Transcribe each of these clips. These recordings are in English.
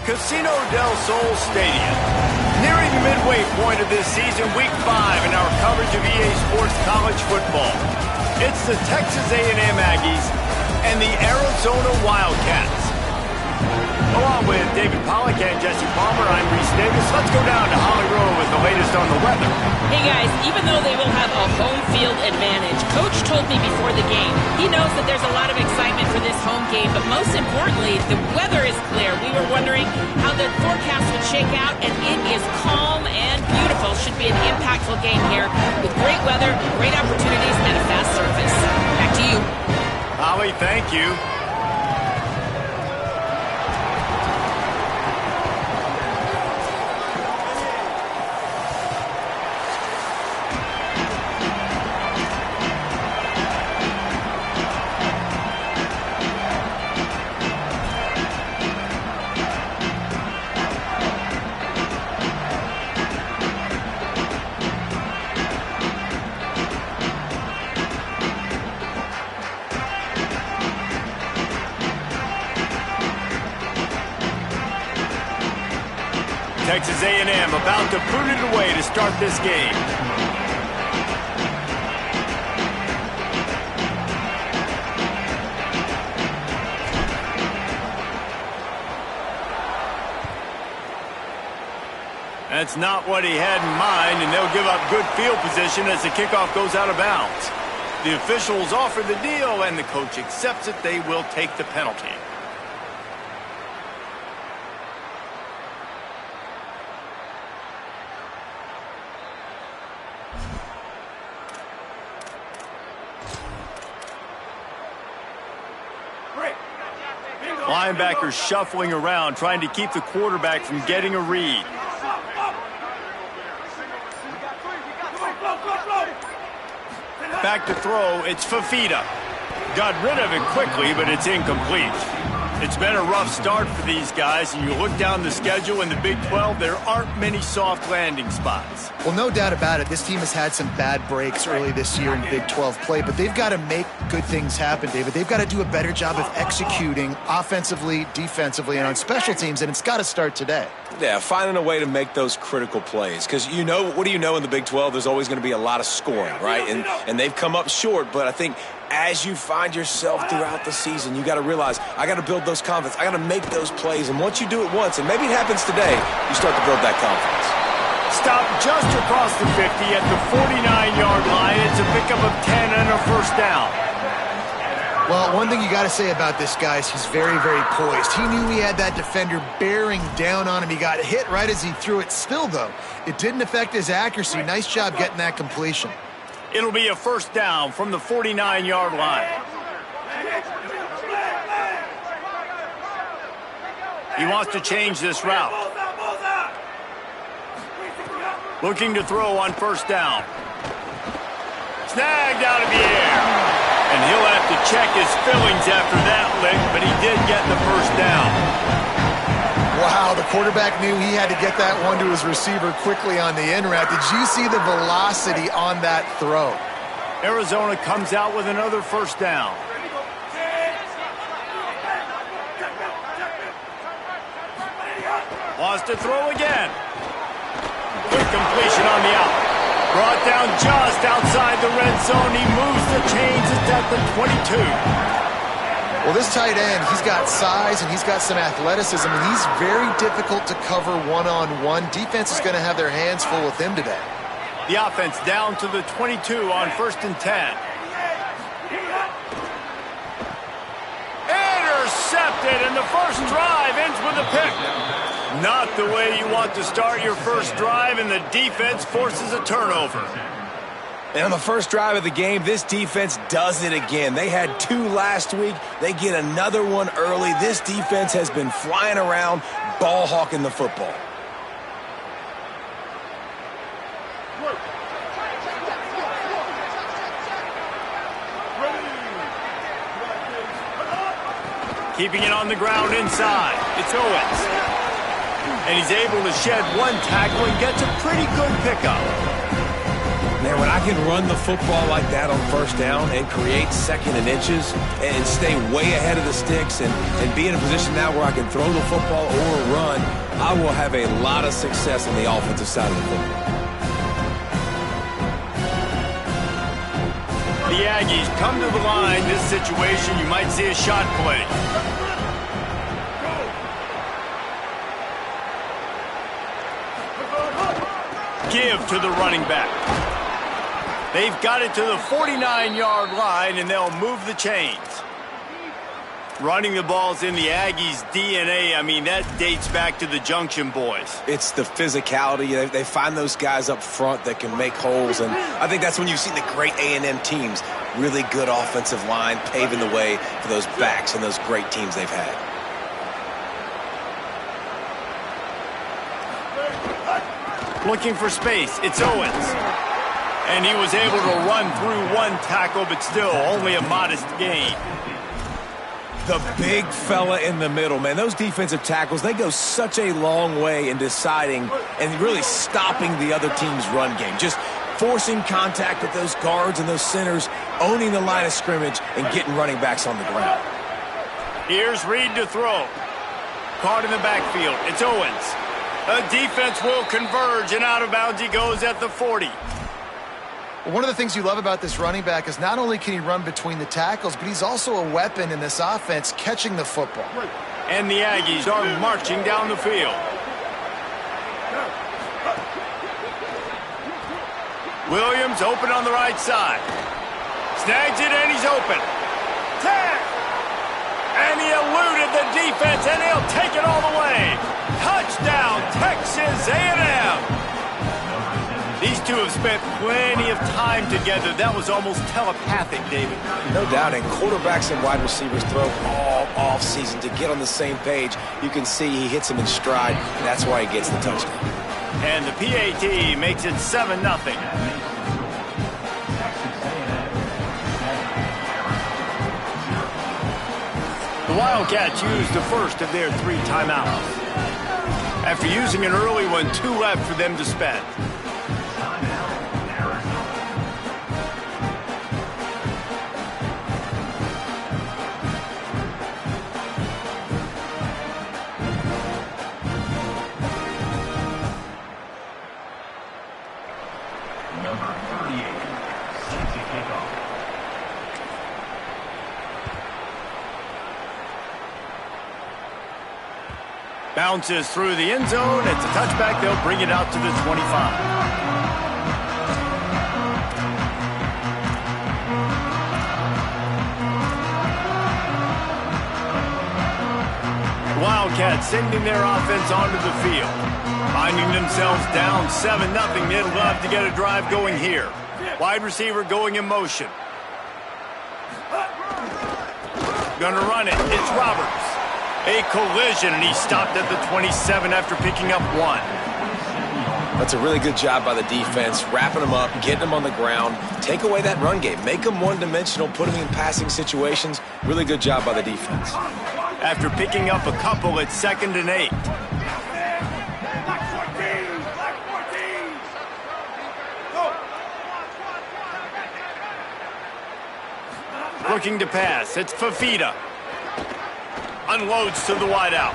Casino del Sol Stadium. Nearing the midway point of this season, Week 5 in our coverage of EA Sports College football. It's the Texas A&M Aggies and the Arizona Wildcats. Along with David Pollack and Jesse Palmer, I'm Reese Davis. Let's go down to Holly Rowe with the latest on the weather. Hey guys, even though they will have a home field advantage, Coach told me before the game, he knows that there's a lot of excitement for this home game, but most importantly, the weather is clear. We were wondering how the forecast would shake out, and it is calm and beautiful. Should be an impactful game here with great weather, great opportunities, and a fast surface. Back to you. Holly, thank you. Texas A&M about to boot it away to start this game. That's not what he had in mind, and they'll give up good field position as the kickoff goes out of bounds. The officials offer the deal, and the coach accepts it. They will take the penalty. Linebackers shuffling around, trying to keep the quarterback from getting a read. Back to throw, it's Fafita. Got rid of it quickly, but it's incomplete. It's been a rough start for these guys, and you look down the schedule in the Big 12, there aren't many soft landing spots. Well, no doubt about it. This team has had some bad breaks early this year in Big 12 play, but they've got to make good things happen, David. They've got to do a better job of executing offensively, defensively, and on special teams, and it's got to start today. Yeah, finding a way to make those critical plays. Because you know, what do you know in the Big 12? There's always going to be a lot of scoring, right? And they've come up short, but I think as you find yourself throughout the season, you got to realize, I got to build those confidence. I got to make those plays. And once you do it once, and maybe it happens today, you start to build that confidence. Stop just across the 50 at the 49-yard line. It's a pickup of 10 and a first down. Well, one thing you got to say about this guy is he's very, very poised. He knew he had that defender bearing down on him. He got hit right as he threw it. Still, though, it didn't affect his accuracy. Nice job getting that completion. It'll be a first down from the 49-yard line. He wants to change this route. Looking to throw on first down. Snagged out of the air. And he'll have to check his fillings after that lick, but he did get the first down. Wow, the quarterback knew he had to get that one to his receiver quickly on the in route. Did you see the velocity on that throw? Arizona comes out with another first down. Wants to throw again. Good completion on the out. Brought down just outside the red zone. He moves the chains. It's at the 22. Well, this tight end, he's got size and he's got some athleticism, and he's very difficult to cover one-on-one. Defense is going to have their hands full with him today. The offense down to the 22 on 1st and 10. Intercepted, and the first drive ends with a pick. Not the way you want to start your first drive, and the defense forces a turnover. And on the first drive of the game, this defense does it again. They had 2 last week. They get another one early. This defense has been flying around, ball hawking the football. Keeping it on the ground inside. It's Owens. And he's able to shed one tackle and gets a pretty good pickup. They Man, when I can run the football like that on first down and create second and inches and stay way ahead of the sticks and be in a position now where I can throw the football or run, I will have a lot of success on the offensive side of the football. The Aggies come to the line. This situation, you might see a shot play. Give to the running back. They've got it to the 49-yard line, and they'll move the chains. Running the ball's in the Aggies' DNA. I mean, that dates back to the Junction Boys. It's the physicality. They find those guys up front that can make holes, and I think that's when you've seen the great A&M teams. Really good offensive line paving the way for those backs and those great teams they've had. Looking for space. It's Owens. And he was able to run through one tackle, but still only a modest gain. The big fella in the middle, man. Those defensive tackles, they go such a long way in deciding and really stopping the other team's run game. Just forcing contact with those guards and those centers, owning the line of scrimmage, and getting running backs on the ground. Here's Reed to throw. Caught in the backfield. It's Owens. The defense will converge, and out of bounds he goes at the 40. One of the things you love about this running back is not only can he run between the tackles, but he's also a weapon in this offense, catching the football. And the Aggies are marching down the field. Williams open on the right side. Snags it, and he's open. Tag! And he eluded the defense, and he'll take it all the way. Touchdown, Texas A&M. These two have spent plenty of time together. That was almost telepathic, David. No doubt, and quarterbacks and wide receivers throw all offseason to get on the same page. You can see he hits him in stride, and that's why he gets the touchdown. And the PAT makes it 7-0. The Wildcats used the first of their 3 timeouts. After using an early one, 2 left for them to spend. Bounces through the end zone. It's a touchback. They'll bring it out to the 25. Wildcats sending their offense onto the field. Finding themselves down 7-0. They'd love to get a drive going here. Wide receiver going in motion. Gonna run it. It's Roberts. A collision, and he stopped at the 27 after picking up 1. That's a really good job by the defense, wrapping them up, getting them on the ground, take away that run game, make them one-dimensional, put them in passing situations. Really good job by the defense. After picking up a couple, it's 2nd and 8. Looking to pass, it's Fafita. Unloads to the wideout.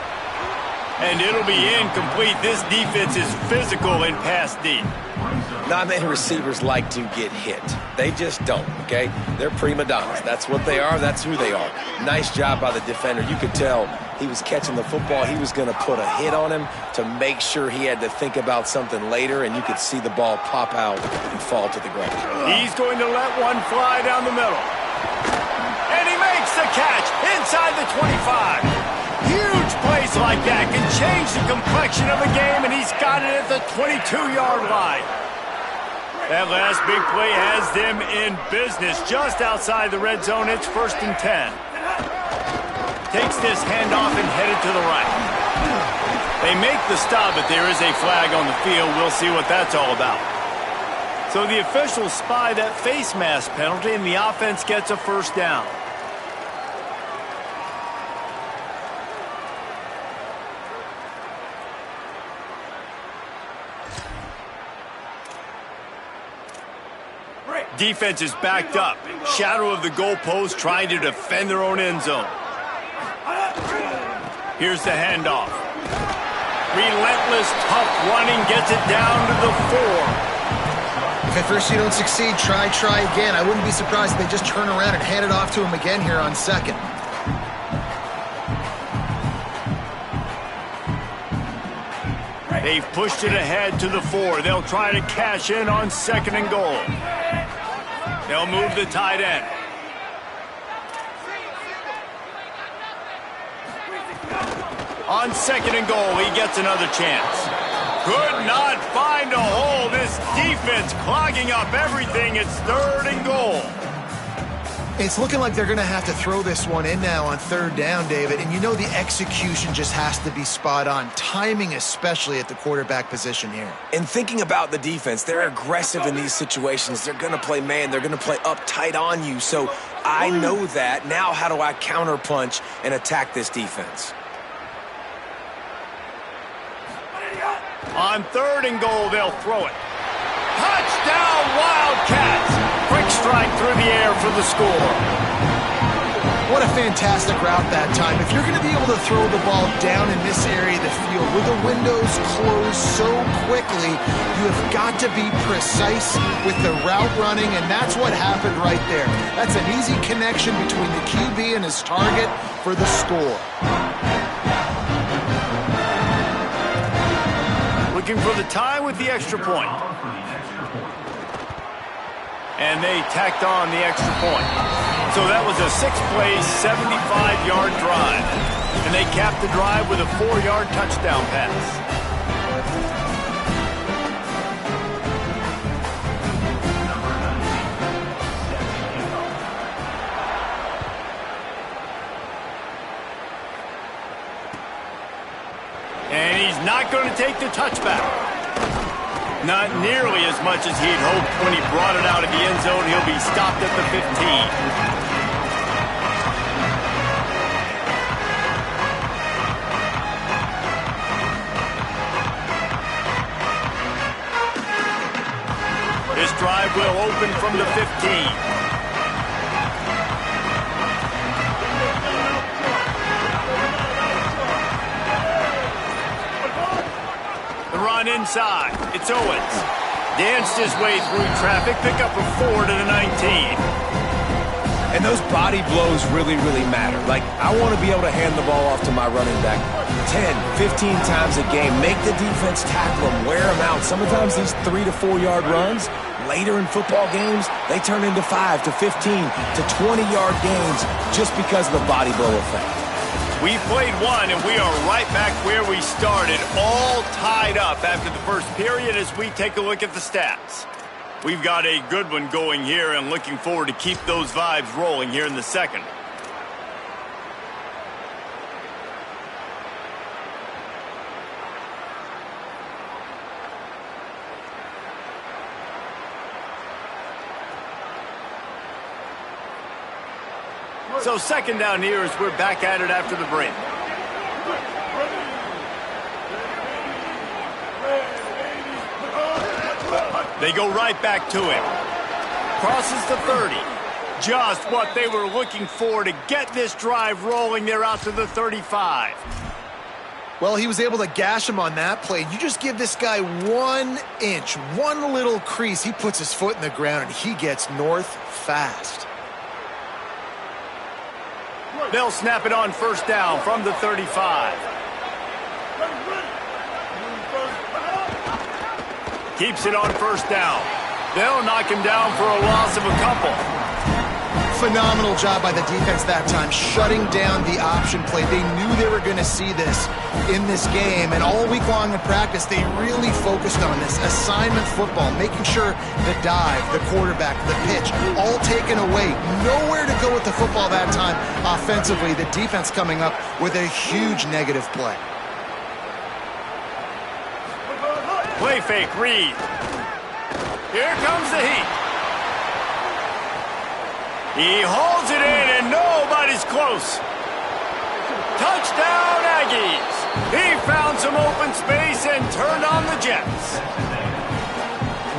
And it'll be incomplete. This defense is physical and pass deep. Not many receivers like to get hit. They just don't, okay? They're prima donnas. That's what they are. That's who they are. Nice job by the defender. You could tell he was catching the football. He was going to put a hit on him to make sure he had to think about something later, and you could see the ball pop out and fall to the ground. He's going to let one fly down the middle. And he makes the catch inside the 25. Huge plays like that can change the complexion of a game, and he's got it at the 22-yard line. That last big play has them in business just outside the red zone. It's 1st and 10. Takes this handoff and headed to the right. They make the stop, but there is a flag on the field. We'll see what that's all about. So the officials spy that face mask penalty, and the offense gets a 1st down. Defense is backed up. Shadow of the goalpost trying to defend their own end zone. Here's the handoff. Relentless, tough running gets it down to the 4. If at first you don't succeed, try again. I wouldn't be surprised if they just turn around and hand it off to him again here on second. They've pushed it ahead to the 4. They'll try to cash in on 2nd and goal. They'll move the tight end. On 2nd and goal, he gets another chance. Could not find a hole. This defense clogging up everything. It's 3rd and goal. It's looking like they're going to have to throw this one in now on 3rd down, David. And you know the execution just has to be spot on. Timing especially at the quarterback position here. And thinking about the defense, they're aggressive in these situations. They're going to play man. They're going to play up tight on you. So I know that. Now how do I counterpunch and attack this defense? On 3rd and goal, they'll throw it. Touchdown, Wildcats! Quick strike through the air for the score. What a fantastic route that time. If you're going to be able to throw the ball down in this area of the field where the windows close so quickly, you have got to be precise with the route running, and that's what happened right there. That's an easy connection between the QB and his target for the score. Looking for the tie with the extra point. And they tacked on the extra point. So that was a 6-play, 75-yard drive. And they capped the drive with a 4-yard touchdown pass. And he's not going to take the touchback. Not nearly as much as he'd hoped when he brought it out of the end zone. He'll be stopped at the 15. This drive will open from the 15. Run inside. It's Owens. Danced his way through traffic. Pick up a 4 to the 19. And those body blows really, really matter. Like, I want to be able to hand the ball off to my running back 10, 15 times a game. Make the defense tackle them, wear them out. Sometimes these 3 to 4 yard runs, later in football games, they turn into 5 to 15 to 20-yard gains just because of the body blow effect. We played one, and we are right back where we started, all tied up after the first period as we take a look at the stats. We've got a good one going here and looking forward to keep those vibes rolling here in the second. So second down here as we're back at it after the break. They go right back to him. Crosses the 30. Just what they were looking for to get this drive rolling. They're out to the 35. Well, he was able to gash him on that play. You just give this guy 1 inch, one little crease. He puts his foot in the ground, and he gets north fast. They'll snap it on first down from the 35. Keeps it on first down. They'll knock him down for a loss of a couple. Phenomenal job by the defense that time, shutting down the option play. They knew they were going to see this in this game, and all week long in practice, they really focused on this assignment football, making sure the dive, the quarterback, the pitch, all taken away. Nowhere to go with the football that time offensively. The defense coming up with a huge negative play. Play fake, Reed. Here comes the heat. He hauls it in, and nobody's close. Touchdown, Aggies. He found some open space and turned on the Jets.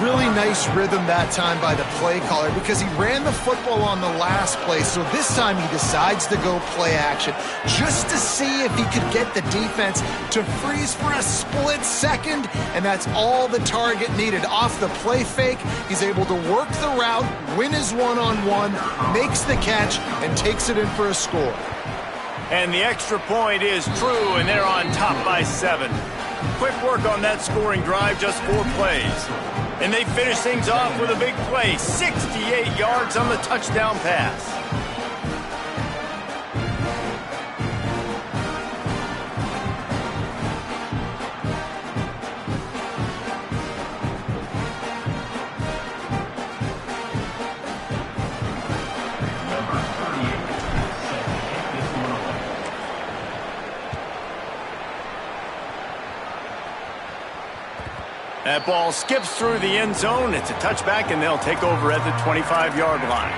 Really nice rhythm that time by the play caller because he ran the football on the last play. So this time he decides to go play action just to see if he could get the defense to freeze for a split second. And that's all the target needed. Off the play fake, he's able to work the route, win his one-on-one, makes the catch, and takes it in for a score. And the extra point is true, and they're on top by 7. Quick work on that scoring drive, just 4 plays. And they finish things off with a big play, 68 yards on the touchdown pass. That ball skips through the end zone. It's a touchback, and they'll take over at the 25-yard line.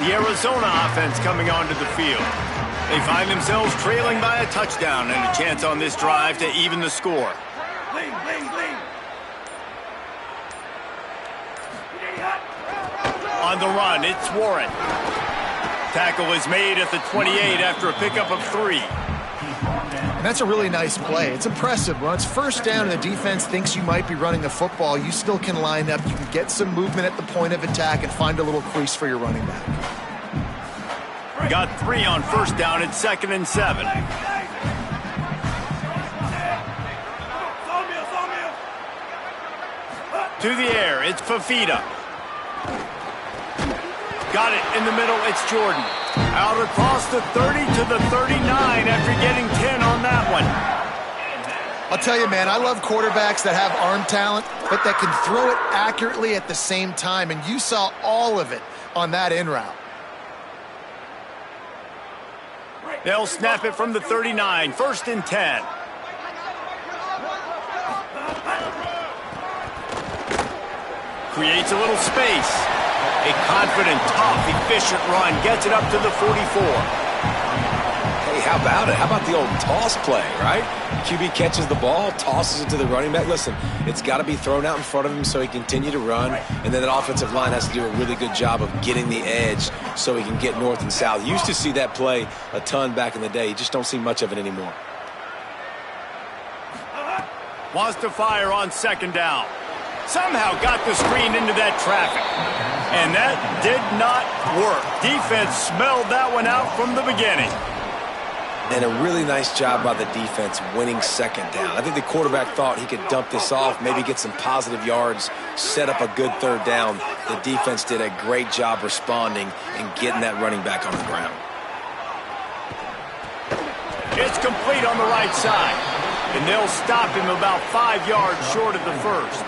The Arizona offense coming onto the field. They find themselves trailing by a touchdown and a chance on this drive to even the score. On the run, it's Warren. Tackle is made at the 28 after a pickup of 3. And that's a really nice play. It's impressive. When it's first down and the defense thinks you might be running the football, you still can line up. You can get some movement at the point of attack and find a little crease for your running back. Got 3 on first down at 2nd and 7. To the air, it's Fafita. Got it in the middle, it's Jordan. Out across the 30 to the 39 after getting 10 on that one. I'll tell you, man, I love quarterbacks that have arm talent, but that can throw it accurately at the same time, and you saw all of it on that in route. They'll snap it from the 39, 1st and 10. Creates a little space. A confident, tough, efficient run. Gets it up to the 44. Hey, how about it? How about the old toss play, right? QB catches the ball, tosses it to the running back. Listen, it's got to be thrown out in front of him so he can continue to run. And then that offensive line has to do a really good job of getting the edge so he can get north and south. You used to see that play a ton back in the day. You just don't see much of it anymore. Wants to fire on 2nd down. Somehow got the screen into that traffic. And that did not work. Defense smelled that one out from the beginning. And a really nice job by the defense winning 2nd down. I think the quarterback thought he could dump this off, maybe get some positive yards, set up a good 3rd down. The defense did a great job responding and getting that running back on the ground. It's complete on the right side. And they'll stop him about 5 yards short of the 1st.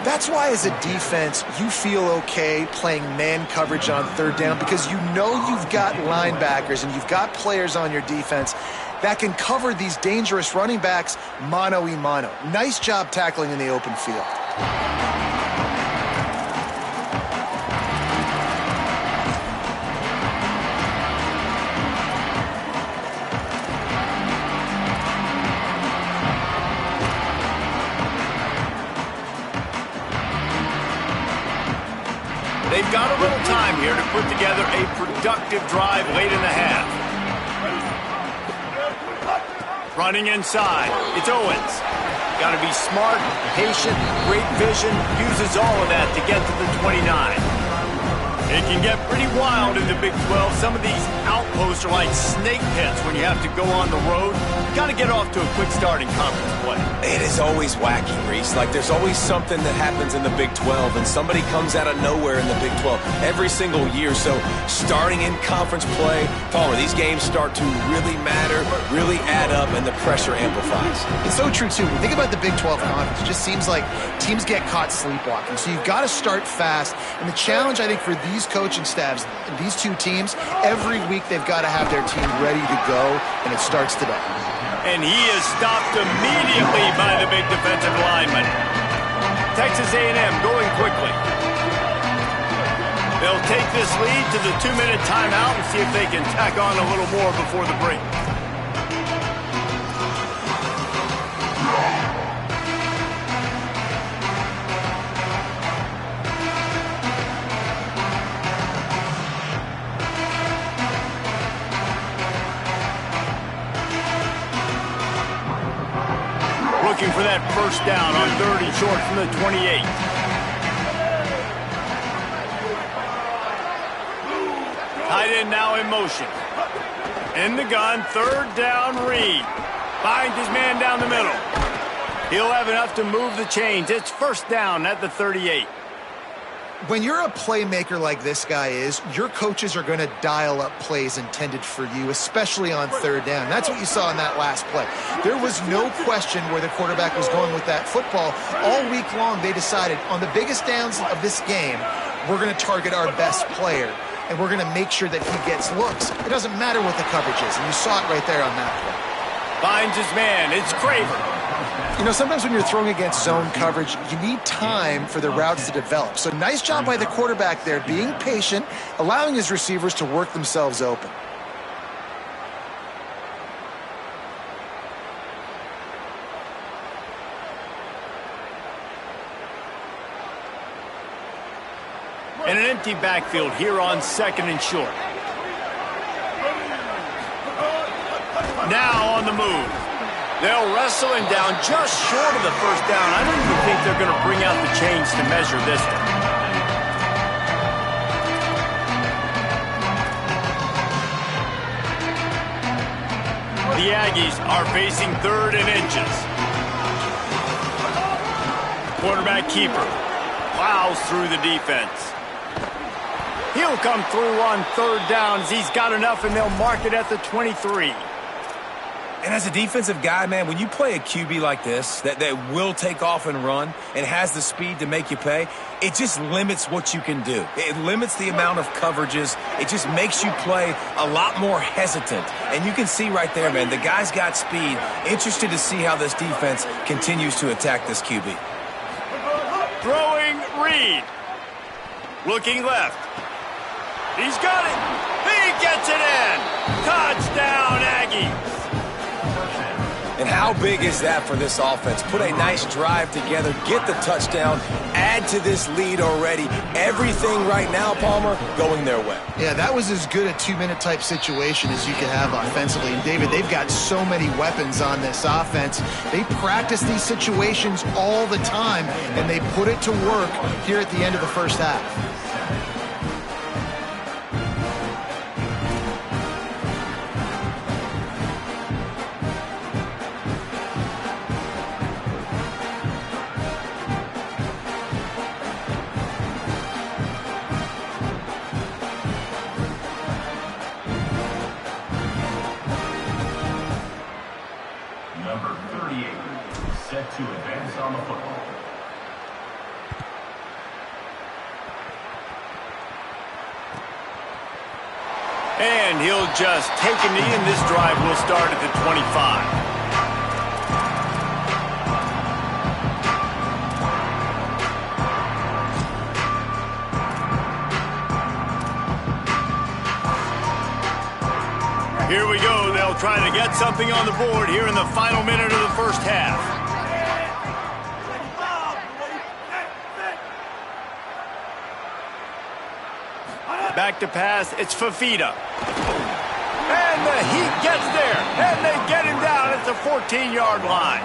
That's why as a defense, you feel okay playing man coverage on 3rd down because you know you've got linebackers and you've got players on your defense that can cover these dangerous running backs mano-a-mano. Nice job tackling in the open field. They've got a little time here to put together a productive drive late in the half. Running inside, it's Owens. Got to be smart, patient, great vision, uses all of that to get to the 29. It can get pretty wild in the Big 12. Some of these outposts are like snake pits when you have to go on the road. You got to get off to a quick start in conference play. It is always wacky, Reese. Like, there's always something that happens in the Big 12, and somebody comes out of nowhere in the Big 12 every single year. So, starting in conference play, Palmer, these games start to really matter, really add up, and the pressure amplifies. It's so true, too. When you think about the Big 12 conference, it just seems like teams get caught sleepwalking. So, you've got to start fast. And the challenge, I think, for these coaching staffs, these two teams, every week they've got to have their team ready to go, and it starts today. And he is stopped immediately by the big defensive lineman. Texas A&M going quickly. They'll take this lead to the 2-minute timeout and see if they can tack on a little more before the break. Looking for that first down on 3rd and short from the 28. Tight end now in motion. In the gun, 3rd down, Reed. Finds his man down the middle. He'll have enough to move the chains. It's 1st down at the 38. When you're a playmaker like this guy is, your coaches are going to dial up plays intended for you, especially on 3rd down. That's what you saw in that last play. There was no question where the quarterback was going with that football. All week long, they decided on the biggest downs of this game, we're going to target our best player, and we're going to make sure that he gets looks. It doesn't matter what the coverage is, and you saw it right there on that play. Finds his man. It's Craver. You know, sometimes when you're throwing against zone coverage, you need time for the routes to develop. So nice job by the quarterback there, being patient, allowing his receivers to work themselves open. And an empty backfield here on 2nd and short. Now on the move. They'll wrestle him down just short of the 1st down. I don't even think they're going to bring out the chains to measure this one. The Aggies are facing 3rd and inches. Quarterback keeper plows through the defense. He'll come through on 3rd downs. He's got enough, and they'll mark it at the 23. And as a defensive guy, man, when you play a QB like this that will take off and run and has the speed to make you pay, it just limits what you can do. It limits the amount of coverages. It just makes you play a lot more hesitant. And you can see right there, man, the guy's got speed. Interested to see how this defense continues to attack this QB. Throwing Reed. Looking left. He's got it. He gets it in. Touchdown, Aggies. And how big is that for this offense? Put a nice drive together, get the touchdown, add to this lead already. Everything right now, Palmer, going their way. Yeah, that was as good a 2-minute type situation as you could have offensively. And, David, they've got so many weapons on this offense. They practice these situations all the time, and they put it to work here at the end of the 1st half. Number 38, set to advance on the football. And he'll just take a knee, and this drive will start at the 25. Here we go. They'll try to get something on the board here in the final minute of the 1st half. Back to pass. It's Fafita. And the Heat gets there. And they get him down at the 14-yard line.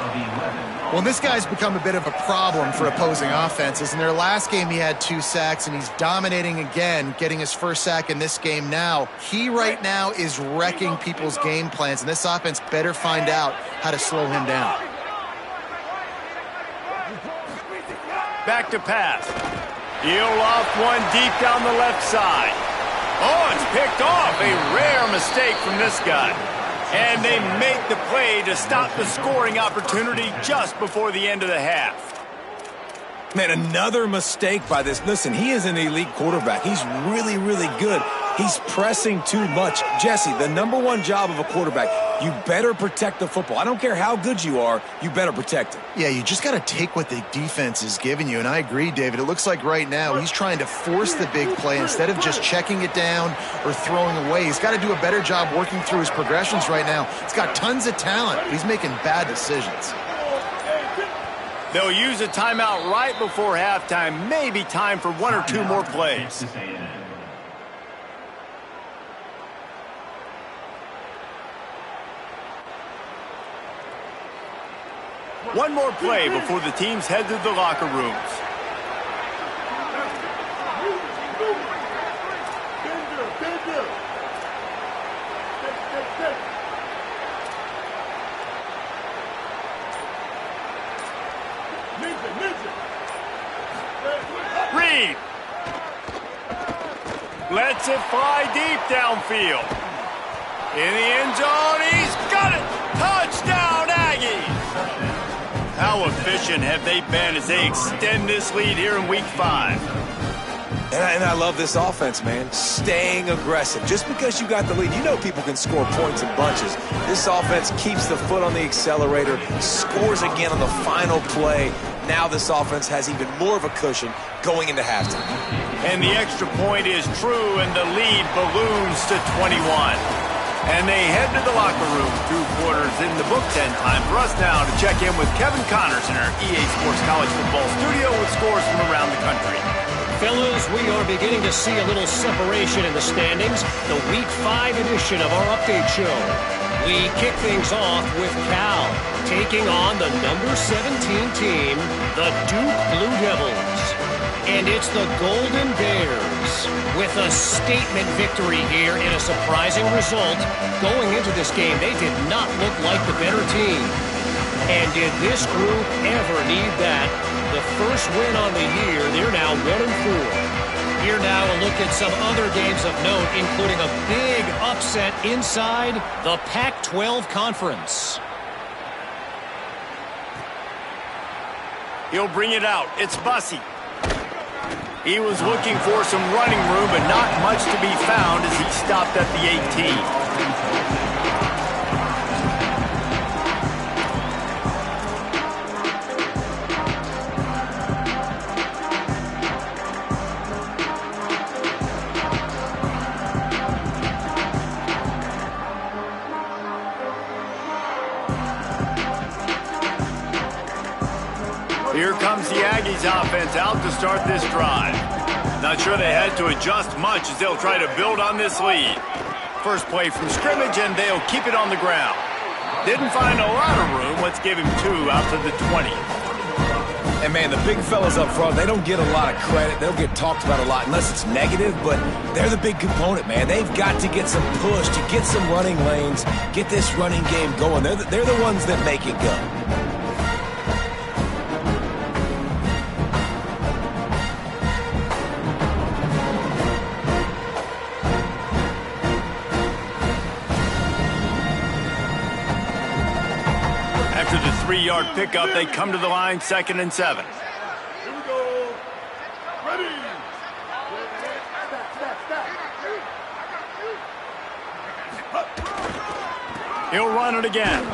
Well, this guy's become a bit of a problem for opposing offenses. In their last game, he had 2 sacks, and he's dominating again, getting his 1st sack in this game now. He right now is wrecking people's game plans, and this offense better find out how to slow him down. Back to pass. He'll off one deep down the left side. Oh, it's picked off. A rare mistake from this guy. And they make the play to stop the scoring opportunity just before the end of the half. Man, another mistake by this. Listen, he is an elite quarterback. He's really, really good. He's pressing too much. Jesse, the #1 job of a quarterback You better protect the football. I don't care how good you are, you better protect it. Yeah, you just got to take what the defense is giving you, and I agree, David. It looks like right now he's trying to force the big play instead of just checking it down or throwing away. He's got to do a better job working through his progressions right now. He's got tons of talent, but he's making bad decisions. They'll use a timeout right before halftime. Maybe time for one or two more plays. One more play before the teams head to the locker rooms. Reed lets it fly deep downfield. In the end zone, he's got it! Touchdown, Aggies! How efficient have they been as they extend this lead here in Week 5? And I love this offense, man. Staying aggressive. Just because you got the lead, you know people can score points in bunches. This offense keeps the foot on the accelerator, scores again on the final play. Now this offense has even more of a cushion going into halftime. And the extra point is true, and the lead balloons to 21. And they head to the locker room. 2 quarters in the books, and time for us now to check in with Kevin Connors in our EA Sports College Football studio with scores from around the country. Fellas, we are beginning to see a little separation in the standings. The Week 5 edition of our update show. We kick things off with Cal taking on the number 17 team, the Duke Blue Devils. And it's the Golden Bears with a statement victory here in a surprising result. Going into this game, they did not look like the better team. And did this group ever need that? The first win on the year, they're now 1-4. Here now to look at some other games of note, including a big upset inside the Pac-12 Conference. He'll bring it out. It's Bussey. He was looking for some running room, but not much to be found as he stopped at the 18. Here comes the Aggies offense out to start this drive. Not sure they had to adjust much as they'll try to build on this lead. First play from scrimmage, and they'll keep it on the ground. Didn't find a lot of room. Let's give him 2 out to the 20. And, man, the big fellas up front, they don't get a lot of credit. They don't get talked about a lot unless it's negative, but they're the big component, man. They've got to get some push, to get some running lanes, get this running game going. They're the ones that make it go. After the 3-yard pickup, they come to the line, 2nd and 7. Here we go. Ready. He'll run it again.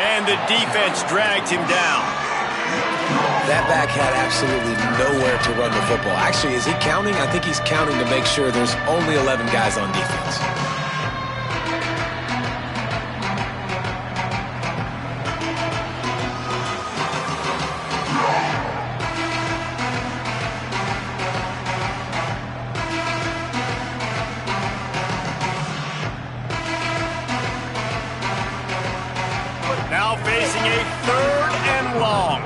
And the defense drags him down. That back had absolutely nowhere to run the football. Actually, is he counting? I think he's counting to make sure there's only 11 guys on defense. Now facing a 3rd and long.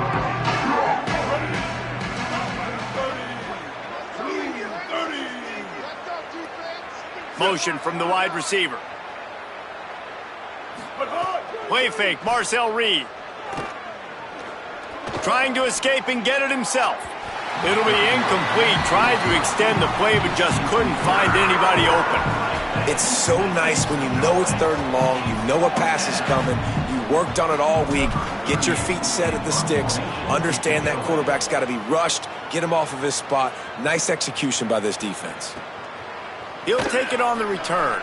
Motion from the wide receiver. Play fake, Marcel Reed. Trying to escape and get it himself. It'll be incomplete. Tried to extend the play, but just couldn't find anybody open. It's so nice when you know it's 3rd and long, you know a pass is coming, you worked on it all week, get your feet set at the sticks, understand that quarterback's got to be rushed, get him off of his spot. Nice execution by this defense. He'll take it on the return.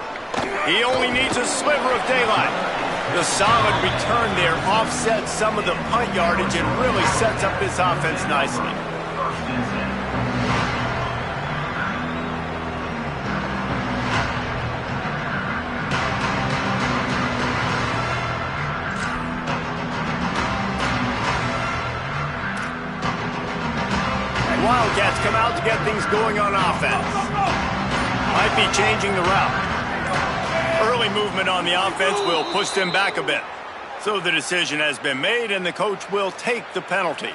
He only needs a sliver of daylight. The solid return there offsets some of the punt yardage and really sets up this offense nicely. Wildcats come out to get things going on offense. Might be changing the route. Early movement on the offense will push them back a bit. So the decision has been made, and the coach will take the penalty.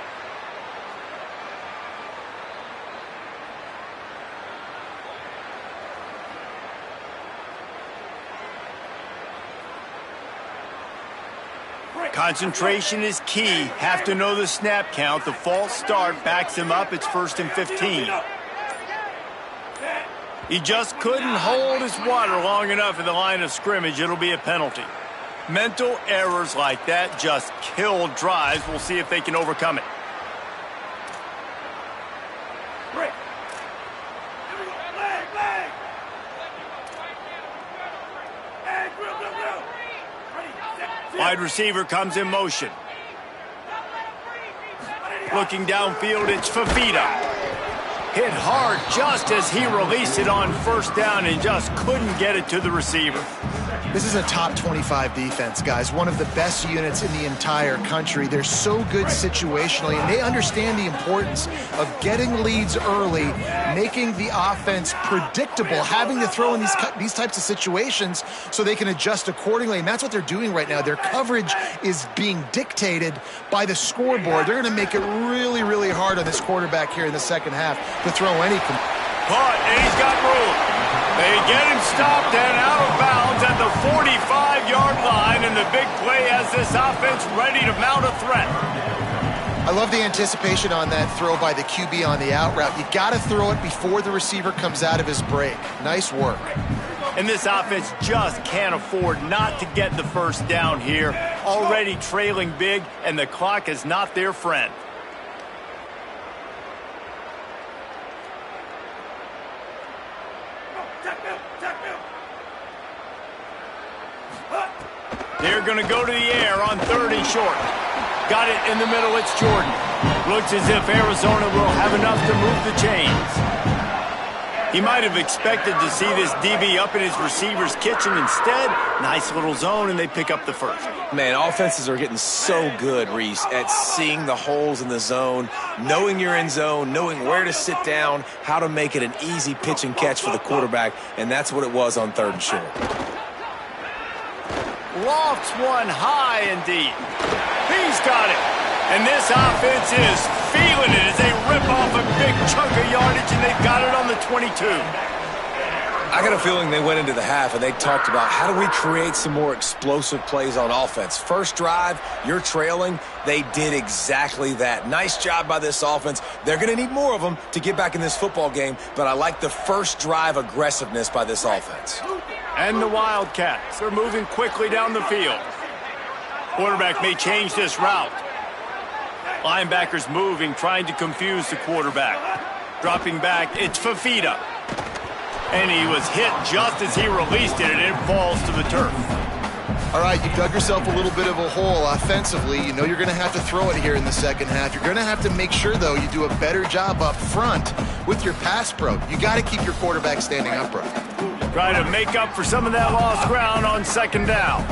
Concentration is key. Have to know the snap count. The false start backs him up. It's 1st and 15. He just couldn't hold his water long enough in the line of scrimmage. It'll be a penalty. Mental errors like that just kill drives. We'll see if they can overcome it. Wide receiver comes in motion. Looking downfield, it's Fafita. Hit hard just as he released it on 1st down and just couldn't get it to the receiver. This is a top 25 defense, guys. One of the best units in the entire country. They're so good situationally, and they understand the importance of getting leads early, making the offense predictable, having to throw in these types of situations so they can adjust accordingly, and that's what they're doing right now. Their coverage is being dictated by the scoreboard. They're going to make it really, really hard on this quarterback here in the second half to throw any. Caught, and he's got room. They get him stopped and out of bounds at the 45-yard line, and the big play has this offense ready to mount a threat. I love the anticipation on that throw by the QB on the out route. You got to throw it before the receiver comes out of his break. Nice work. And this offense just can't afford not to get the 1st down here. Already trailing big, and the clock is not their friend. They're going to go to the air on 3rd and short. Got it in the middle. It's Jordan. Looks as if Arizona will have enough to move the chains. He might have expected to see this DB up in his receiver's kitchen. Instead, nice little zone, and they pick up the 1st. Man, offenses are getting so good, Reese, at seeing the holes in the zone, knowing you're in zone, knowing where to sit down, how to make it an easy pitch and catch for the quarterback, and that's what it was on 3rd and short. Lofts one high and deep. He's got it. And this offense is feeling it as they rip off a big chunk of yardage, and they've got it on the 22. I got a feeling they went into the half and they talked about how do we create some more explosive plays on offense. First drive, you're trailing. They did exactly that. Nice job by this offense. They're going to need more of them to get back in this football game, but I like the first drive aggressiveness by this offense. And the Wildcats are moving quickly down the field. Quarterback may change this route. Linebackers moving, trying to confuse the quarterback. Dropping back, it's Fafita. And he was hit just as he released it, and it falls to the turf. All right, you dug yourself a little bit of a hole offensively. You know you're going to have to throw it here in the second half. You're going to have to make sure, though, you do a better job up front with your pass pro. You got to keep your quarterback standing upright. Try to make up for some of that lost ground on 2nd down.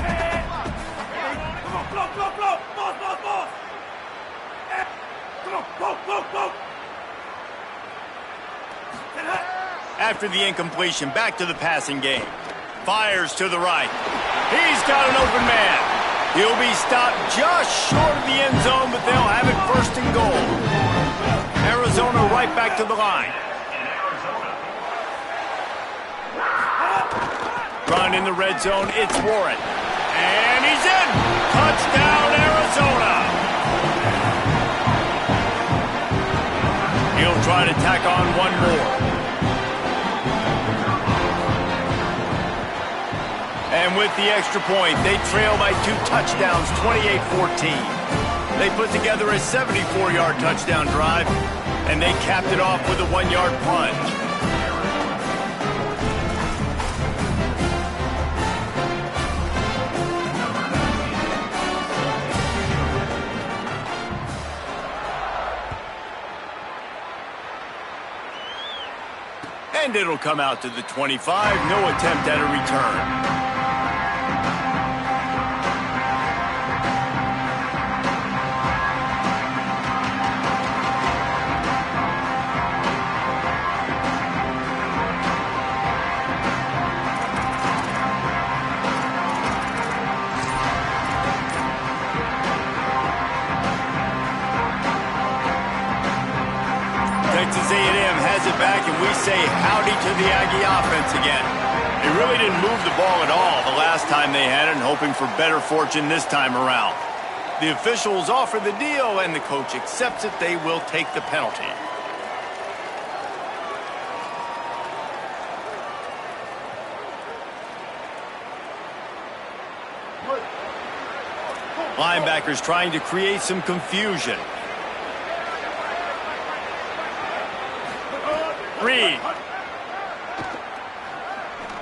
After the incompletion, back to the passing game. Fires to the right. He's got an open man. He'll be stopped just short of the end zone, but they'll have it 1st and goal. Arizona right back to the line. Run in the red zone, it's Warren. And he's in! Touchdown, Arizona! He'll try to tack on one more. And with the extra point, they trail by 2 touchdowns, 28-14. They put together a 74-yard touchdown drive, and they capped it off with a 1-yard plunge. And it'll come out to the 25. No attempt at a return. Texas A&M has it back, and we say howdy to the Aggie offense again. They really didn't move the ball at all the last time they had it, and hoping for better fortune this time around. The officials offer the deal, and the coach accepts it. They will take the penalty. Linebackers trying to create some confusion. Reed.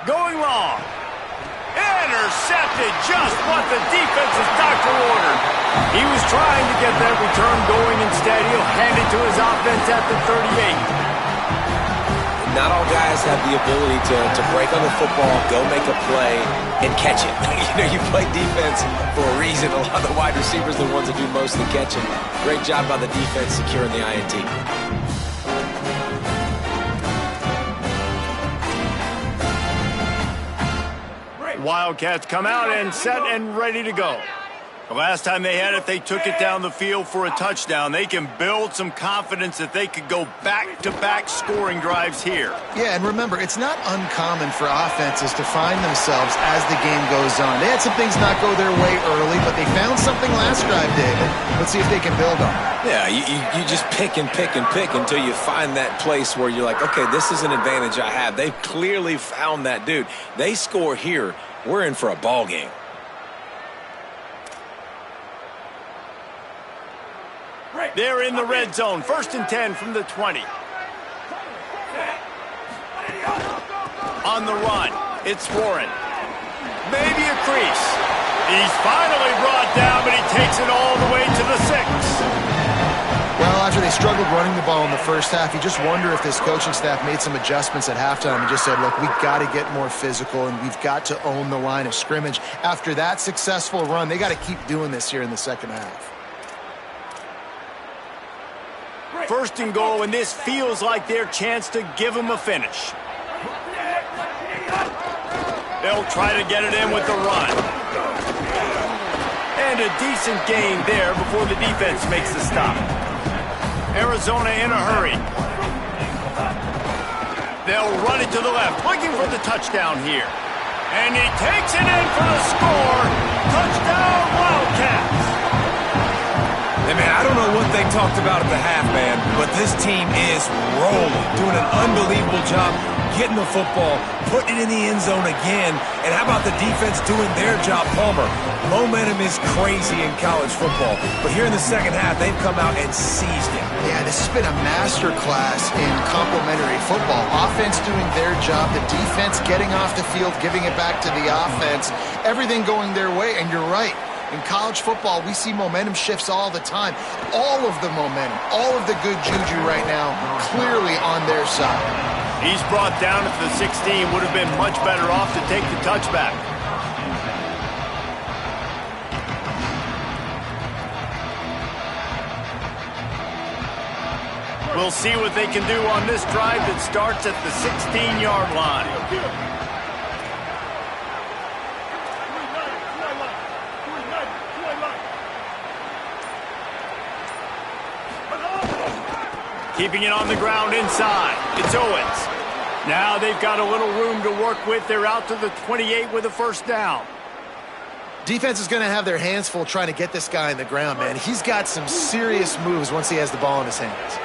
Going long. Intercepted, just what the defense's doctor ordered. He was trying to get that return going. Instead, he'll hand it to his offense at the 38. Not all guys have the ability to break on the football, go make a play, and catch it. You play defense for a reason. A lot of the wide receivers are the ones that do most of the catching. Great job by the defense securing the INT. Wildcats come out and set and ready to go. The last time they had it, they took it down the field for a touchdown. They can build some confidence that they could go back-to-back scoring drives here. Yeah, and remember, it's not uncommon for offenses to find themselves as the game goes on. They had some things not go their way early, but they found something last drive, David. Let's see if they can build on it. Yeah, you just pick and pick and pick until you find that place where you're like, okay, this is an advantage I have. They've clearly found that dude. They score here. We're in for a ball game. They're in the red zone. 1st and 10 from the 20. On the run, it's Warren. Maybe a crease. He's finally brought down, but he takes it all the way to the 6. Well, after they struggled running the ball in the first half, you just wonder if this coaching staff made some adjustments at halftime and just said, look, we've got to get more physical and we've got to own the line of scrimmage. After that successful run, they got to keep doing this here in the second half. 1st and goal, and this feels like their chance to give them a finish. They'll try to get it in with the run. And a decent gain there before the defense makes the stop. Arizona in a hurry. They'll run it to the left, looking for the touchdown here. And he takes it in for the score. Touchdown, Wildcats. Hey, man, I don't know what they talked about at the half, man, but this team is rolling, doing an unbelievable job getting the football, putting it in the end zone again, and how about the defense doing their job, Palmer? Momentum is crazy in college football, but here in the second half, they've come out and seized it. Yeah, this has been a master class in complementary football. Offense doing their job, the defense getting off the field, giving it back to the offense, everything going their way, and you're right. In college football, we see momentum shifts all the time. All of the momentum, all of the good juju right now, clearly on their side. He's brought down at the 16. Would have been much better off to take the touchback. We'll see what they can do on this drive that starts at the 16-yard line. Keeping it on the ground inside. It's Owens. Now they've got a little room to work with. They're out to the 28 with a 1st down. Defense is going to have their hands full trying to get this guy in the ground, man. He's got some serious moves once he has the ball in his hands.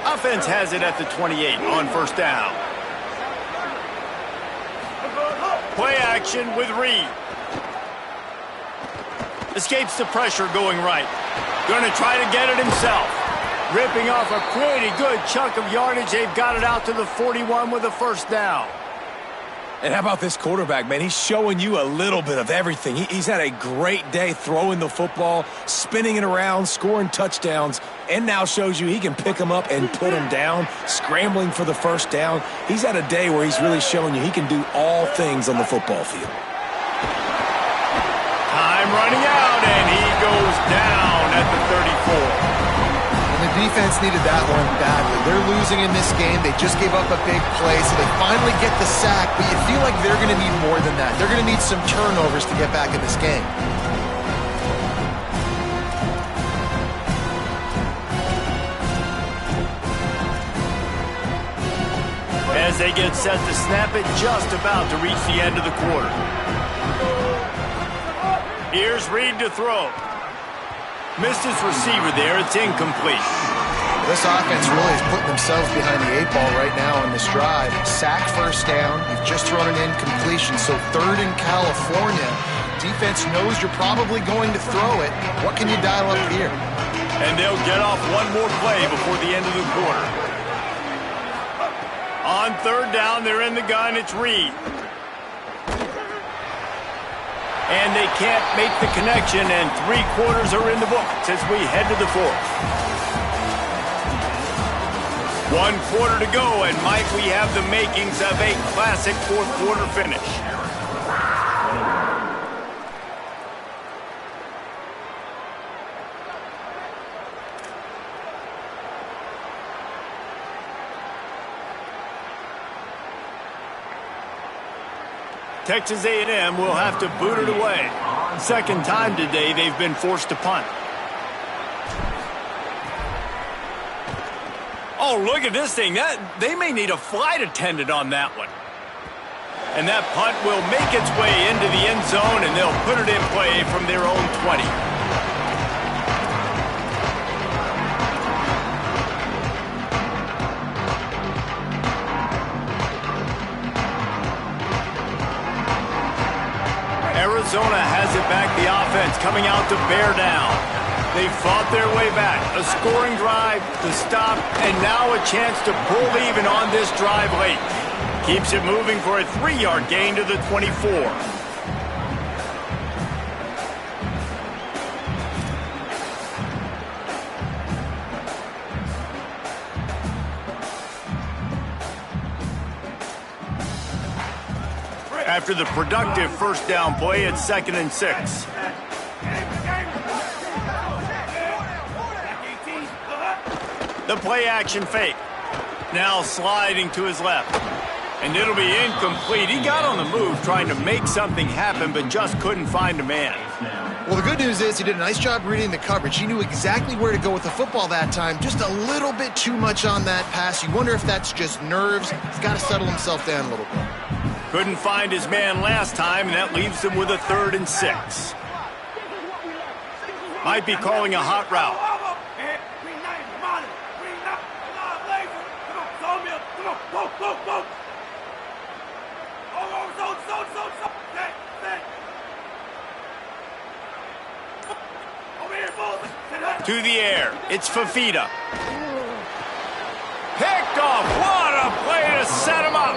Offense has it at the 28 on 1st down. Play action with Reed. Escapes the pressure going right. Going to try to get it himself. Ripping off a pretty good chunk of yardage. They've got it out to the 41 with a 1st down. And how about this quarterback, man? He's showing you a little bit of everything. He's had a great day throwing the football, spinning it around, scoring touchdowns, and now shows you he can pick them up and put them down, scrambling for the first down. He's had a day where he's really showing you he can do all things on the football field. Time running out, and he goes down at the 34. The defense needed that one badly. They're losing in this game. They just gave up a big play, so they finally get the sack, but you feel like they're going to need more than that. They're going to need some turnovers to get back in this game. As they get set to snap it, just about to reach the end of the quarter. Here's Reed to throw. Missed his receiver there. It's incomplete. This offense really is putting themselves behind the 8 ball right now on this drive. Sack first down. You've just thrown an incompletion, so 3rd in California. Defense knows you're probably going to throw it. What can you dial up here? And they'll get off one more play before the end of the quarter. On 3rd down, they're in the gun. It's Reed. And they can't make the connection, and 3 quarters are in the books as we head to the 4th. 1 quarter to go, and might we have the makings of a classic 4th quarter finish. Texas A&M will have to boot it away. 2nd time today they've been forced to punt. Oh, look at this thing. They may need a flight attendant on that one. And that punt will make its way into the end zone, and they'll put it in play from their own 20. Arizona has it back, the offense coming out to bear down. They fought their way back. A scoring drive, the stop, and now a chance to pull even on this drive late. Keeps it moving for a 3-yard gain to the 24. After the productive first down play, it's 2nd and 6. The play action fake. Now sliding to his left. And it'll be incomplete. He got on the move trying to make something happen, but just couldn't find a man. Well, the good news is he did a nice job reading the coverage. He knew exactly where to go with the football that time. Just a little bit too much on that pass. You wonder if that's just nerves. He's got to settle himself down a little bit. Couldn't find his man last time, and that leaves him with a 3rd and 6. Might be calling a hot route. To the air. It's Fafita. Picked off. What a play to set him up.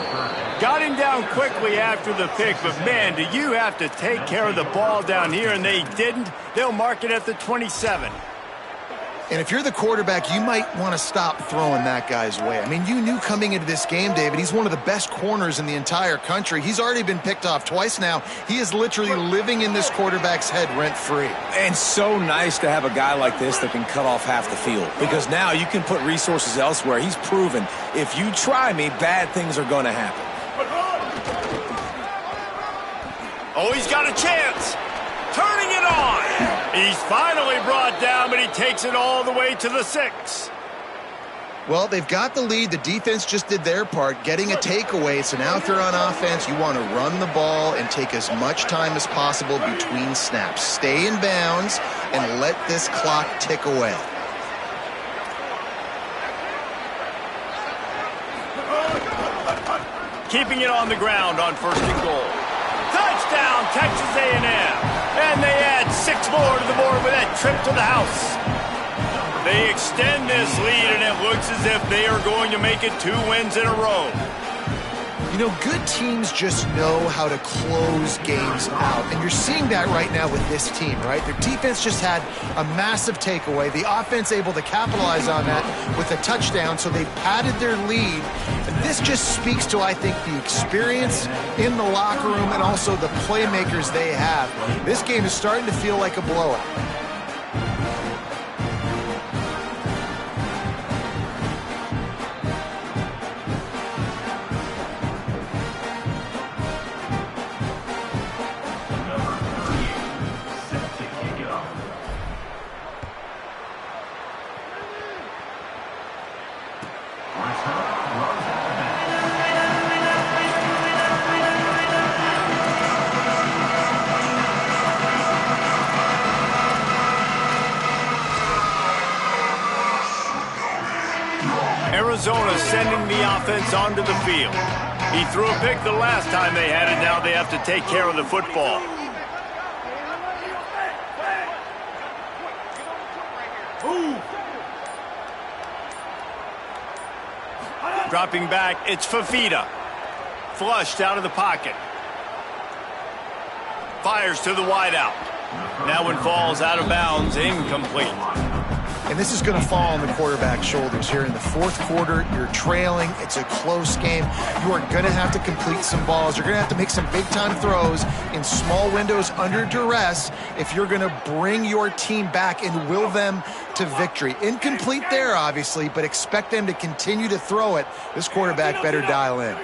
Got him down quickly after the pick, but man, do you have to take care of the ball down here, and they didn't. They'll mark it at the 27. And if you're the quarterback, you might want to stop throwing that guy's way. I mean, you knew coming into this game, David, he's one of the best corners in the entire country. He's already been picked off twice now. He is literally living in this quarterback's head rent-free. And so nice to have a guy like this that can cut off half the field, because now you can put resources elsewhere. He's proven if you try me, bad things are going to happen. Oh, he's got a chance. Turning it on. He's finally brought down, but he takes it all the way to the 6. Well, they've got the lead. The defense just did their part, getting a takeaway. So now if you're on offense, you want to run the ball and take as much time as possible between snaps. Stay in bounds and let this clock tick away. Keeping it on the ground on 1st and goal. Touchdown, Texas A&M. And they add 6 more to the board with that trip to the house. They extend this lead, and it looks as if they are going to make it 2 wins in a row. You know, good teams just know how to close games out. And you're seeing that right now with this team, right? Their defense just had a massive takeaway. The offense able to capitalize on that with a touchdown, so they padded their lead. And this just speaks to, I think, the experience in the locker room and also the playmakers they have. This game is starting to feel like a blowout. Arizona sending the offense onto the field. He threw a pick the last time they had it. Now they have to take care of the football. Dropping back, it's Fafita. Flushed out of the pocket. Fires to the wideout. That one falls out of bounds, incomplete. And this is going to fall on the quarterback's shoulders here in the fourth quarter. You're trailing. It's a close game. You are going to have to complete some balls. You're going to have to make some big-time throws in small windows under duress if you're going to bring your team back and will them to victory. Incomplete there, obviously, but expect them to continue to throw it. This quarterback better dial in.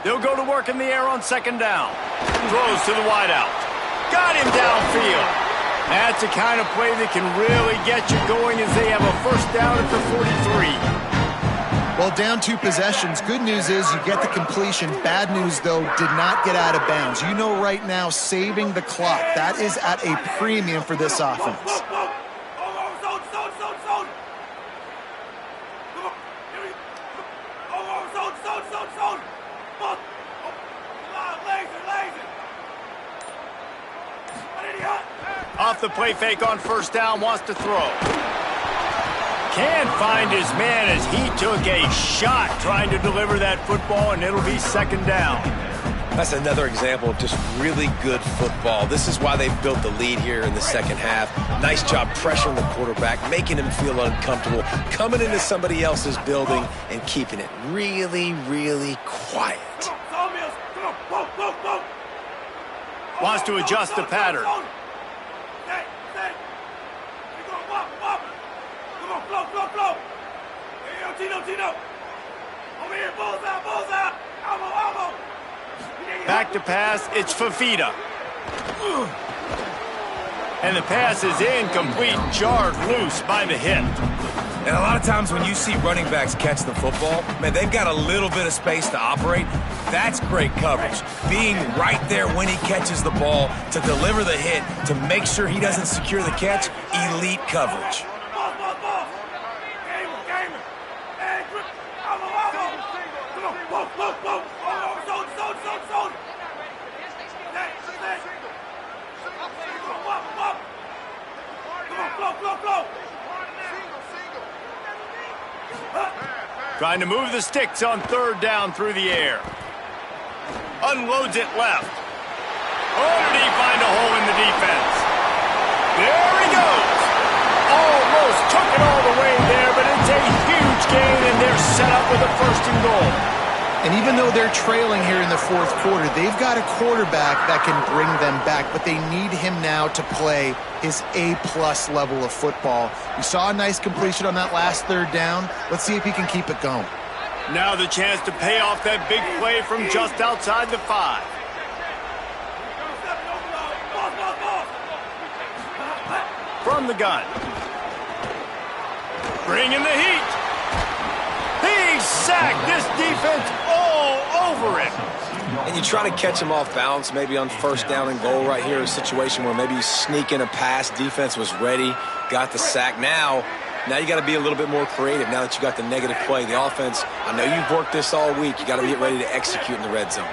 They'll go to work in the air on second down. Throws to the wideout. Got him downfield. That's the kind of play that can really get you going as they have a first down at the 43. Well, down 2 possessions. Good news is you get the completion. Bad news, though, did not get out of bounds. You know right now, saving the clock, that is at a premium for this offense. Off the play fake on first down, wants to throw. Can't find his man as he took a shot trying to deliver that football, and it'll be second down. That's another example of just really good football. This is why they've built the lead here in the second half. Nice job pressuring the quarterback, making him feel uncomfortable, coming into somebody else's building and keeping it really, really quiet. Wants to adjust the pattern. Back to pass, it's Fafita. And the pass is incomplete, jarred loose by the hip. And a lot of times when you see running backs catch the football, man, they've got a little bit of space to operate. That's great coverage. Being right there when he catches the ball to deliver the hit, to make sure he doesn't secure the catch, elite coverage. Trying to move the sticks on third down through the air. Unloads it left. Oh, did he find a hole in the defense? There he goes. Almost took it all the way there, but it's a huge gain, and they're set up with a first and goal. And even though they're trailing here in the fourth quarter, they've got a quarterback that can bring them back, but they need him now to play his A-plus level of football. We saw a nice completion on that last third down. Let's see if he can keep it going. Now the chance to pay off that big play from just outside the 5. From the gun. Bringing the heat. He's sacked. This defense all over it. And you try to catch him off balance, maybe on first down and goal right here, a situation where maybe you sneak in a pass, defense was ready, got the sack. Now you got to be a little bit more creative now that you got the negative play. The offense, I know you've worked this all week. You got to get ready to execute in the red zone.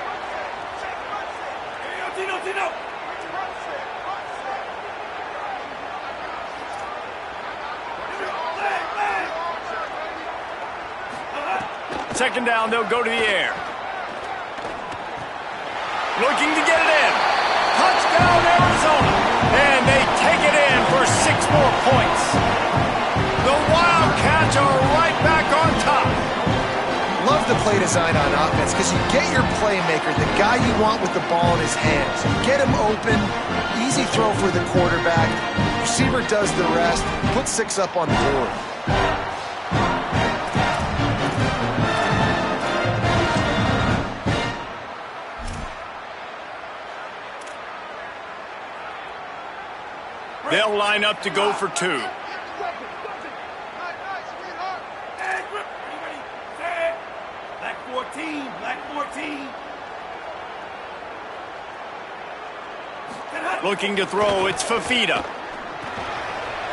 second down, they'll go to the air. Looking to get it in. Touchdown, Arizona. And they take it in for 6 more points. The Wildcats are right back on top. Love the play design on offense because you get your playmaker, the guy you want with the ball in his hands. You get him open, easy throw for the quarterback. Receiver does the rest, put 6 up on the board. They'll line up to go for 2. Looking to throw, it's Fafita.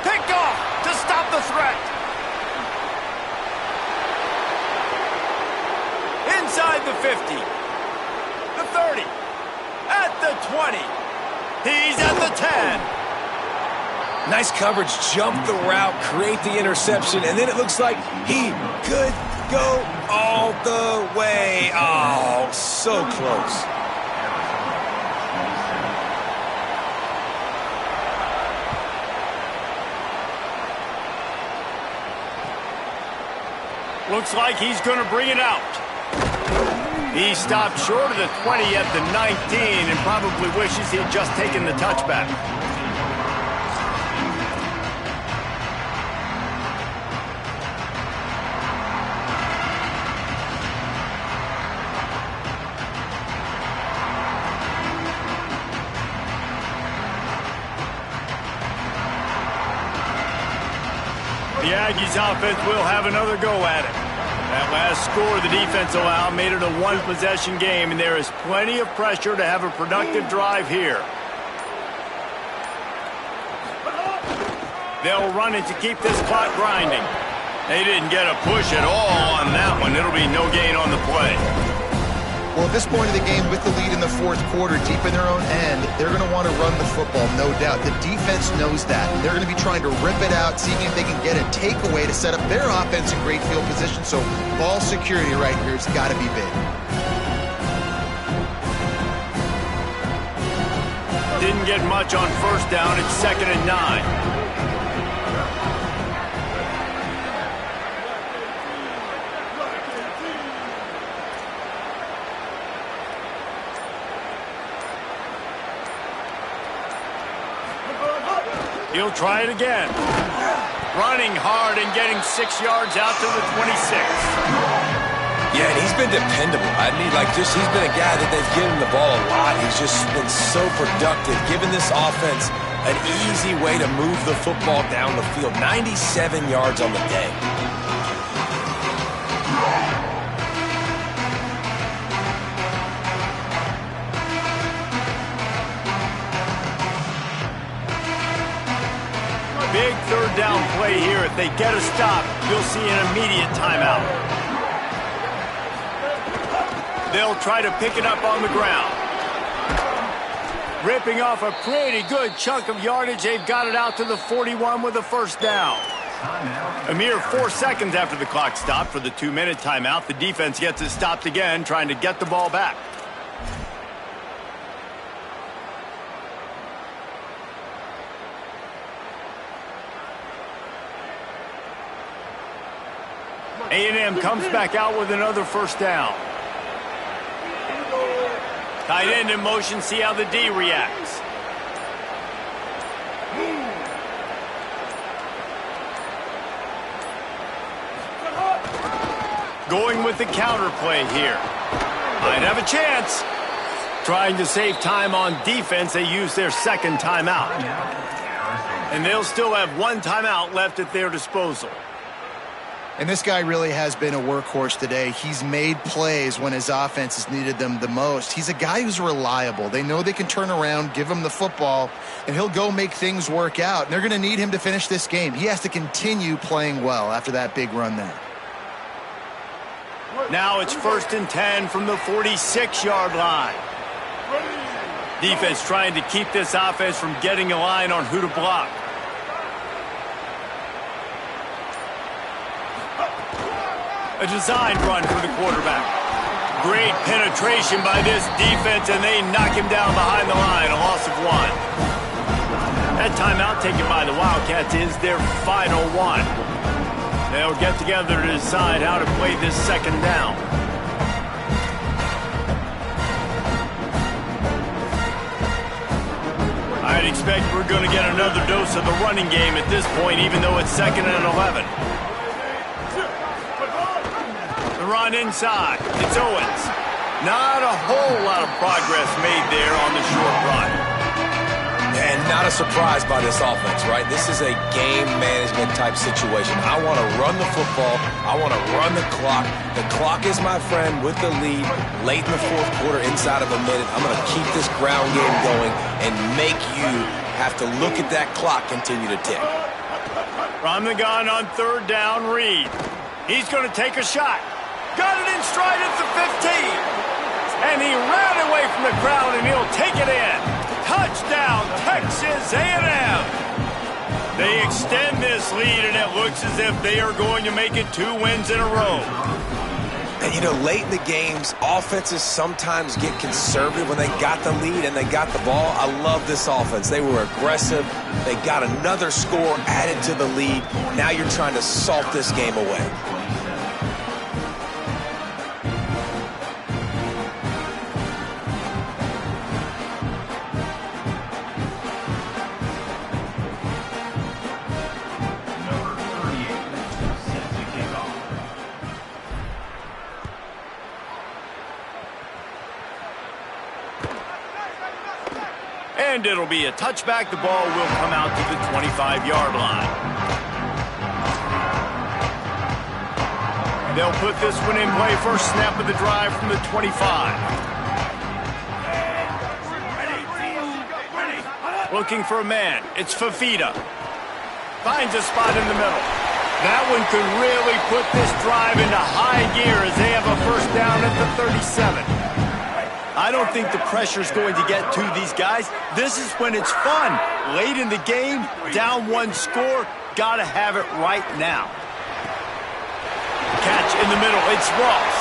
Picked off to stop the threat. Inside the 50. The 30. At the 20. He's at the 10. Nice coverage, jump the route, create the interception, and then it looks like he could go all the way. Oh, so close. Looks like he's going to bring it out. He stopped short of the 20 at the 19 and probably wishes he'd just taken the touchback. The Aggies offense will have another go at it. That last score the defense allowed made it a 1-possession game, and there is plenty of pressure to have a productive drive here. They'll run it to keep this clock grinding. They didn't get a push at all on that one. It'll be no gain on the play. Well, at this point of the game, with the lead in the 4th quarter, deep in their own end, they're going to want to run the football, no doubt. The defense knows that. They're going to be trying to rip it out, seeing if they can get a takeaway to set up their offense in great field position. So ball security right here has got to be big. Didn't get much on first down. It's 2nd and 9. He'll try it again. Running hard and getting 6 yards out to the 26. Yeah, and he's been dependable. I mean, he's been a guy that they've given the ball a lot. He's just been so productive, giving this offense an easy way to move the football down the field. 97 yards on the day. Big 3rd down play here. If they get a stop, you'll see an immediate timeout. They'll try to pick it up on the ground. Ripping off a pretty good chunk of yardage. They've got it out to the 41 with a 1st down. A mere 4 seconds after the clock stopped for the 2-minute timeout, the defense gets it stopped again, trying to get the ball back. A&M comes back out with another 1st down. Tight end in motion, see how the D reacts. Going with the counter play here. Might have a chance. Trying to save time on defense, they use their 2nd timeout. And they'll still have 1 timeout left at their disposal. And this guy really has been a workhorse today. He's made plays when his offense has needed them the most. He's a guy who's reliable. They know they can turn around, give him the football, and he'll go make things work out. And they're going to need him to finish this game. He has to continue playing well after that big run there. Now it's 1st and 10 from the 46-yard line. Defense trying to keep this offense from getting a line on who to block. A designed run for the quarterback. Great penetration by this defense, and they knock him down behind the line, a loss of 1. That timeout taken by the Wildcats is their final one. They'll get together to decide how to play this second down. I'd expect we're going to get another dose of the running game at this point, even though it's 2nd and 11. The run inside. It's Owens. Not a whole lot of progress made there on the short run. And not a surprise by this offense, right? This is a game management type situation. I want to run the football. I want to run the clock. The clock is my friend with the lead late in the 4th quarter, inside of a minute. I'm going to keep this ground game going and make you have to look at that clock continue to tick. From the gun on 3rd down, Reed. He's going to take a shot. Got it in stride at the 15. And he ran away from the crowd, and he'll take it in. Touchdown, Texas A&M. They extend this lead, and it looks as if they are going to make it 2 wins in a row. And, you know, late in the games, offenses sometimes get conservative when they got the lead and they got the ball. I love this offense. They were aggressive. They got another score added to the lead. Now you're trying to salt this game away. And it'll be a touchback. The ball will come out to the 25-yard line. They'll put this one in play. First snap of the drive from the 25. Looking for a man. It's Fafita. Finds a spot in the middle. That one could really put this drive into high gear as they have a first down at the 37. I don't think the pressure's going to get to these guys. This is when it's fun. Late in the game, down 1 score, gotta have it right now. Catch in the middle, it's Ross.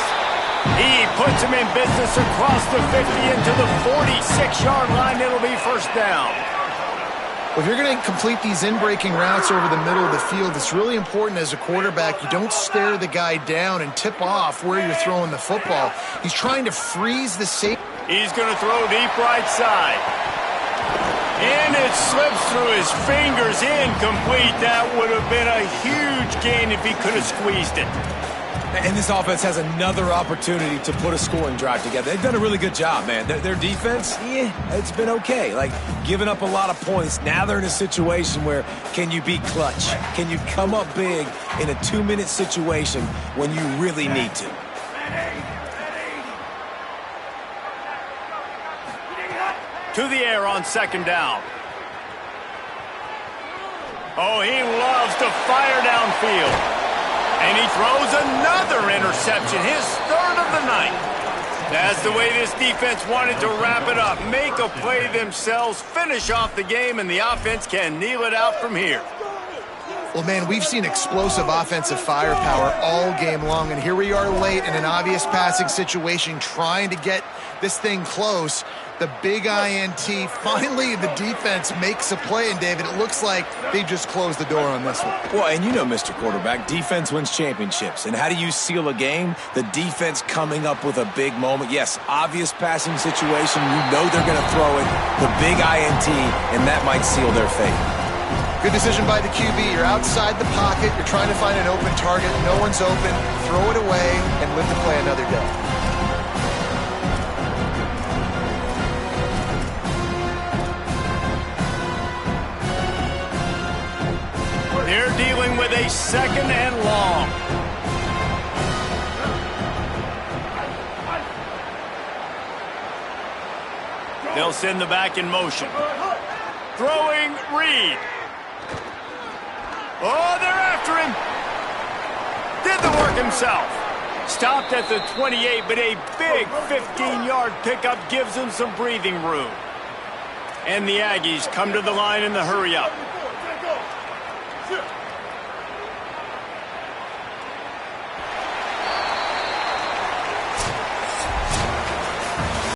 He puts him in business across the 50 into the 46-yard line. It'll be first down. Well, if you're going to complete these in-breaking routes over the middle of the field, it's really important as a quarterback you don't stare the guy down and tip off where you're throwing the football. He's trying to freeze the safety. He's going to throw deep right side. And it slips through his fingers, incomplete. That would have been a huge gain if he could have squeezed it. And this offense has another opportunity to put a scoring drive together. They've done a really good job, man. Their defense, it's been okay. Like, giving up a lot of points. Now they're in a situation where can you be clutch? Can you come up big in a 2-minute situation when you really need to? To the air on 2nd down. Oh, he loves to fire downfield. And he throws another interception, his 3rd of the night. That's the way this defense wanted to wrap it up. Make a play themselves, finish off the game, and the offense can kneel it out from here. Well, man, we've seen explosive offensive firepower all game long, and here we are late in an obvious passing situation trying to get this thing close. The big INT. Finally, the defense makes a play, and David, it looks like they just closed the door on this one. Well, and you know, Mr. Quarterback, defense wins championships. And how do you seal a game? The defense coming up with a big moment. Yes, obvious passing situation. You know they're going to throw it. The big INT, and that might seal their fate. Good decision by the QB. You're outside the pocket. You're trying to find an open target. No one's open. Throw it away and live to play another day. They're dealing with a 2nd and long. They'll send the back in motion. Throwing Reed. Oh, they're after him. Did the work himself. Stopped at the 28, but a big 15-yard pickup gives him some breathing room. And the Aggies come to the line in the hurry-up.